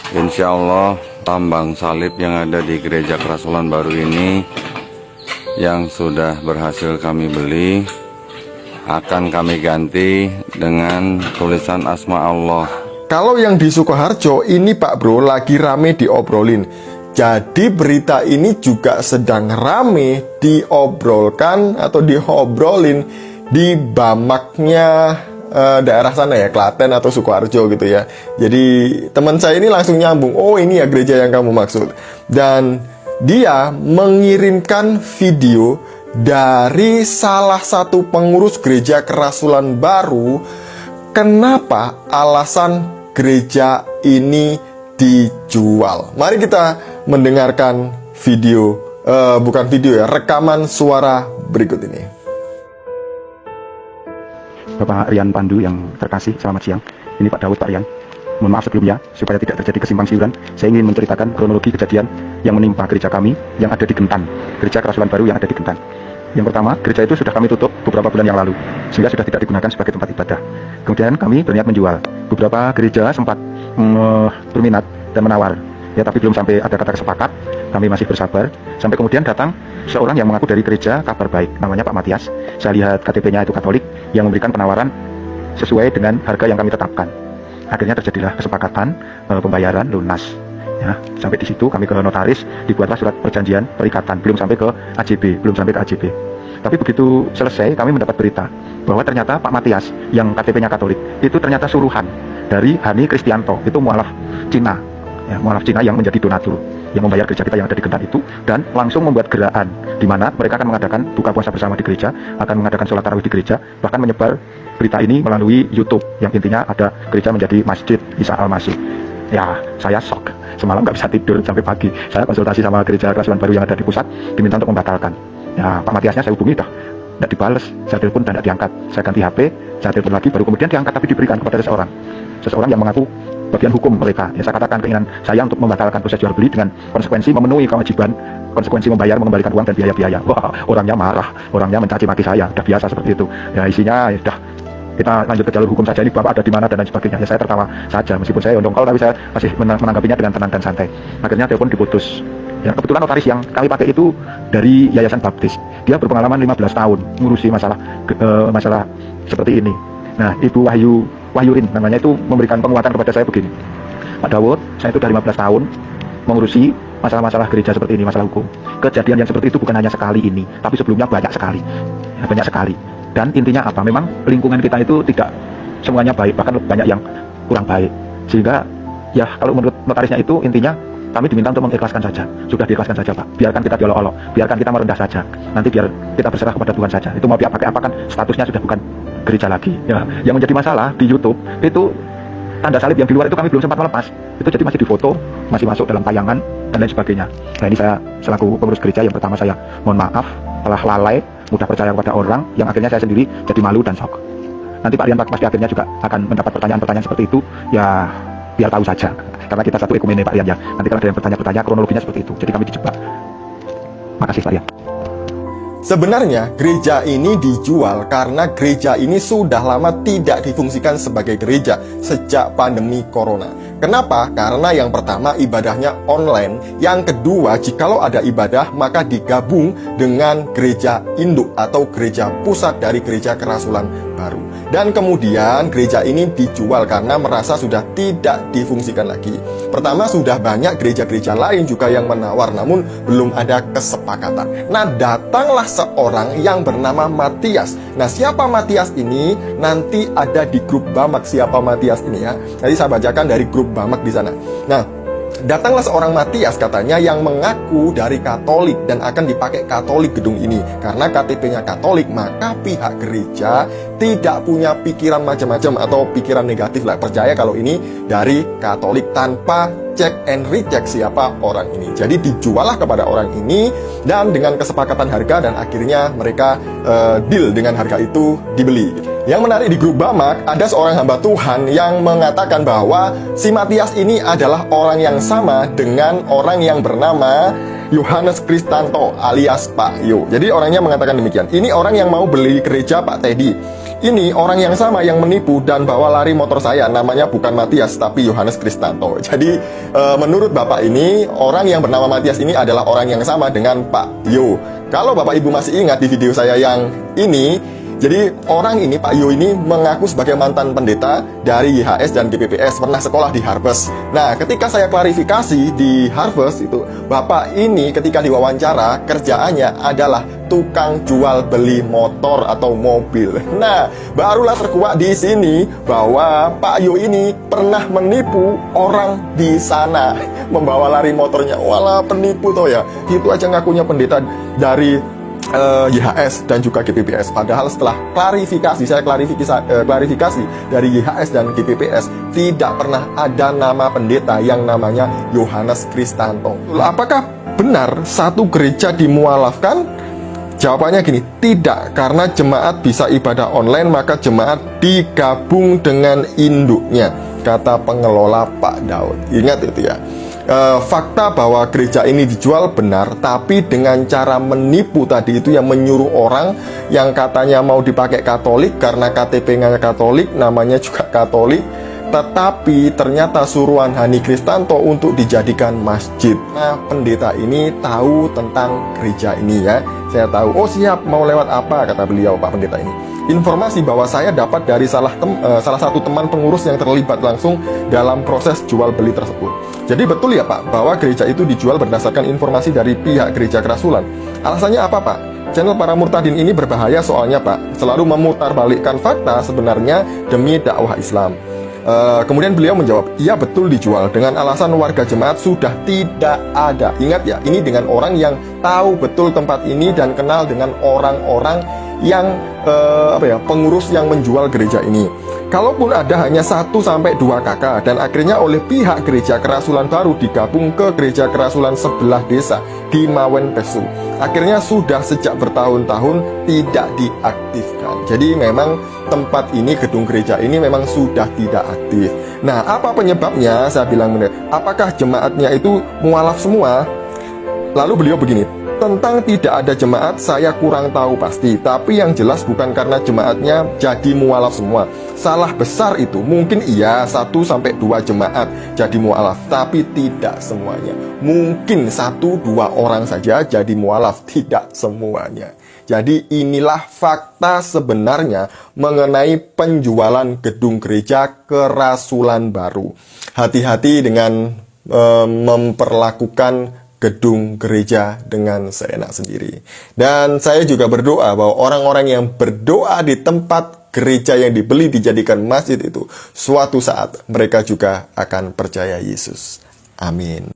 Insya Allah lambang salib yang ada di gereja Kerasulan Baru ini yang sudah berhasil kami beli akan kami ganti dengan tulisan Asma Allah. Kalau yang di Sukoharjo ini Pak Bro lagi rame diobrolin. Jadi berita ini juga sedang rame diobrolkan atau diobrolin di Bamaknya daerah sana ya, Klaten atau Sukoharjo gitu ya. Jadi teman saya ini langsung nyambung, oh ini ya gereja yang kamu maksud. Dan dia mengirimkan video dari salah satu pengurus gereja Kerasulan Baru. Kenapa alasan gereja ini dijual? Mari kita mendengarkan video, bukan video ya, rekaman suara berikut ini. Bapak Rian Pandu yang terkasih, selamat siang. Ini Pak Daud, Pak Rian. Mohon maaf sebelumnya, supaya tidak terjadi kesimpang siuran, saya ingin menceritakan kronologi kejadian yang menimpa gereja kami yang ada di Gentan, gereja Kerasulan Baru yang ada di Gentan. Yang pertama, gereja itu sudah kami tutup beberapa bulan yang lalu, sehingga sudah tidak digunakan sebagai tempat ibadah. Kemudian kami berniat menjual. Beberapa gereja sempat berminat dan menawar, ya, tapi belum sampai ada kata sepakat. Kami masih bersabar, sampai kemudian datang seorang yang mengaku dari gereja Kabar Baik, namanya Pak Matias. Saya lihat KTP-nya itu Katolik, yang memberikan penawaran sesuai dengan harga yang kami tetapkan. Akhirnya terjadilah kesepakatan pembayaran lunas. Ya, sampai di situ kami ke notaris, dibuatlah surat perjanjian perikatan, belum sampai ke AJB, Tapi begitu selesai, kami mendapat berita bahwa ternyata Pak Matias yang KTP-nya Katolik itu ternyata suruhan dari Hani Kristianto, itu mualaf Cina, ya, mualaf Cina yang menjadi donatur, yang membayar gereja kita yang ada di Gentan itu, dan langsung membuat gerakan di mana mereka akan mengadakan buka puasa bersama di gereja, akan mengadakan sholat tarawih di gereja, bahkan menyebar berita ini melalui YouTube, yang intinya ada gereja menjadi Masjid Isa Al-Masih. Ya, saya shock. Semalam nggak bisa tidur sampai pagi. Saya konsultasi sama gereja Kerasulan Baru yang ada di pusat, diminta untuk membatalkan. Ya, Pak Matiasnya saya hubungi, tidak dibales. Saya telepon dan tidak diangkat. Saya ganti HP, saya telepon lagi, baru kemudian diangkat, tapi diberikan kepada seseorang yang mengaku bagian hukum mereka. Ya, saya katakan keinginan saya untuk membatalkan proses jual beli dengan konsekuensi memenuhi kewajiban, konsekuensi membayar, mengembalikan uang dan biaya-biaya. Wah, orangnya marah, orangnya mencaci maki saya. Udah biasa seperti itu. Ya, isinya udah kita lanjut ke jalur hukum saja, ini Bapak ada di mana dan lain sebagainya. Ya, saya tertawa saja, meskipun saya dongkol, tapi saya masih menanggapinya dengan tenang dan santai. Akhirnya telepon diputus. Ya, kebetulan notaris yang kami pakai itu dari Yayasan Baptis. Dia berpengalaman 15 tahun ngurusi masalah seperti ini. Nah, Ibu Wahyurin namanya, itu memberikan penguatan kepada saya begini. Pak Dawud, saya itu dari 15 tahun mengurusi masalah-masalah gereja seperti ini, masalah hukum. Kejadian yang seperti itu bukan hanya sekali ini, tapi sebelumnya banyak sekali. Ya, banyak sekali. Dan intinya apa? Memang lingkungan kita itu tidak semuanya baik, bahkan banyak yang kurang baik. Sehingga ya kalau menurut notarisnya itu intinya kami diminta untuk mengikhlaskan saja. Sudah diikhlaskan saja Pak. Biarkan kita diolok-olok, biarkan kita merendah saja. Nanti biar kita berserah kepada Tuhan saja. Itu mau pakai apa kan statusnya sudah bukan gereja lagi. Ya, yang menjadi masalah di YouTube itu tanda salib yang di luar itu kami belum sempat melepas. Itu jadi masih difoto, masih masuk dalam tayangan dan lain sebagainya. Nah, ini saya selaku pengurus gereja, yang pertama saya mohon maaf telah lalai, mudah percaya kepada orang, yang akhirnya saya sendiri jadi malu dan shock. Nanti Pak Rian pasti akhirnya juga akan mendapat pertanyaan-pertanyaan seperti itu, ya biar tahu saja, karena kita satu ekumene Pak Rian ya. Nanti kalau ada yang bertanya-bertanya, kronologinya seperti itu, jadi kami dijebak. Makasih Pak Rian. Sebenarnya gereja ini dijual karena gereja ini sudah lama tidak difungsikan sebagai gereja sejak pandemi corona. Kenapa? Karena yang pertama ibadahnya online, yang kedua jikalau ada ibadah maka digabung dengan gereja induk atau gereja pusat dari gereja Kerasulan Baru. Dan kemudian gereja ini dijual karena merasa sudah tidak difungsikan lagi. Pertama, sudah banyak gereja-gereja lain juga yang menawar, namun belum ada kesepakatan. Nah, datanglah seorang yang bernama Matias. Nah, siapa Matias ini? Nanti ada di grup Bamak siapa Matias ini ya. Nanti saya bacakan dari grup Bamak di sana. Nah, datanglah seorang Matias katanya yang mengaku dari Katolik dan akan dipakai Katolik gedung ini. Karena KTP-nya Katolik, maka pihak gereja tidak punya pikiran macam-macam atau pikiran negatif lah. Percaya kalau ini dari Katolik tanpa cek and recheck siapa orang ini. Jadi dijuallah kepada orang ini dan dengan kesepakatan harga, dan akhirnya mereka deal dengan harga itu, dibeli. Yang menarik di grup Bamak, ada seorang hamba Tuhan yang mengatakan bahwa si Matias ini adalah orang yang sama dengan orang yang bernama Yohanes Kristanto alias Pak Yo. Jadi orangnya mengatakan demikian. Ini orang yang mau beli gereja Pak Teddy. ini orang yang sama yang menipu dan bawa lari motor saya, namanya bukan Matias tapi Yohanes Kristanto. Jadi menurut Bapak ini, orang yang bernama Matias ini adalah orang yang sama dengan Pak Yo. Kalau Bapak Ibu masih ingat di video saya yang ini, jadi orang ini, Pak Yo ini mengaku sebagai mantan pendeta dari YHS dan GPPS, pernah sekolah di Harvest. Nah, ketika saya klarifikasi di Harvest itu, Bapak ini ketika diwawancara kerjaannya adalah tukang jual beli motor atau mobil. Nah, barulah terkuak di sini bahwa Pak Yo ini pernah menipu orang di sana, membawa lari motornya. Walah, penipu toh ya. Itu aja ngakunya pendeta dari YHS dan juga GPPS. Padahal setelah saya klarifikasi dari YHS dan GPPS, tidak pernah ada nama pendeta yang namanya Yohanes Kristanto. Apakah benar satu gereja dimualafkan? Jawabannya gini, tidak. Karena jemaat bisa ibadah online, maka jemaat digabung dengan induknya, kata pengelola Pak Daud. Ingat itu ya. Fakta bahwa gereja ini dijual benar, tapi dengan cara menipu tadi itu, yang menyuruh orang yang katanya mau dipakai Katolik karena KTP-nya Katolik, namanya juga Katolik, tetapi ternyata suruhan Hani Kristanto untuk dijadikan masjid. Nah, pendeta ini tahu tentang gereja ini ya. Saya tahu, oh siap, mau lewat apa, kata beliau, Pak Pendeta ini. Informasi bahwa saya dapat dari salah satu teman pengurus yang terlibat langsung dalam proses jual beli tersebut. Jadi betul ya Pak, bahwa gereja itu dijual berdasarkan informasi dari pihak gereja kerasulan. Alasannya apa Pak? Channel para murtadin ini berbahaya soalnya Pak, selalu memutarbalikkan fakta sebenarnya demi dakwah Islam. Kemudian beliau menjawab, iya betul dijual, dengan alasan warga jemaat sudah tidak ada. Ingat ya, ini dengan orang yang tahu betul tempat ini dan kenal dengan orang-orang yang pengurus yang menjual gereja ini. Kalaupun ada hanya 1-2 kakak, dan akhirnya oleh pihak gereja kerasulan baru digabung ke gereja kerasulan sebelah desa di Mawen Pesu. Akhirnya sudah sejak bertahun-tahun tidak diaktifkan. Jadi memang tempat ini, gedung gereja ini memang sudah tidak aktif. Nah, apa penyebabnya? Saya bilang, apakah jemaatnya itu mualaf semua? Lalu beliau begini, tentang tidak ada jemaat saya kurang tahu pasti, tapi yang jelas bukan karena jemaatnya jadi mualaf semua. Salah besar itu, mungkin iya 1-2 jemaat jadi mualaf, tapi tidak semuanya. Mungkin 1-2 orang saja jadi mualaf, tidak semuanya. Jadi inilah fakta sebenarnya mengenai penjualan gedung gereja kerasulan baru. Hati-hati dengan memperlakukan gedung gereja dengan seenak sendiri. Dan saya juga berdoa bahwa orang-orang yang berdoa di tempat gereja yang dibeli dijadikan masjid itu, suatu saat mereka juga akan percaya Yesus. Amin.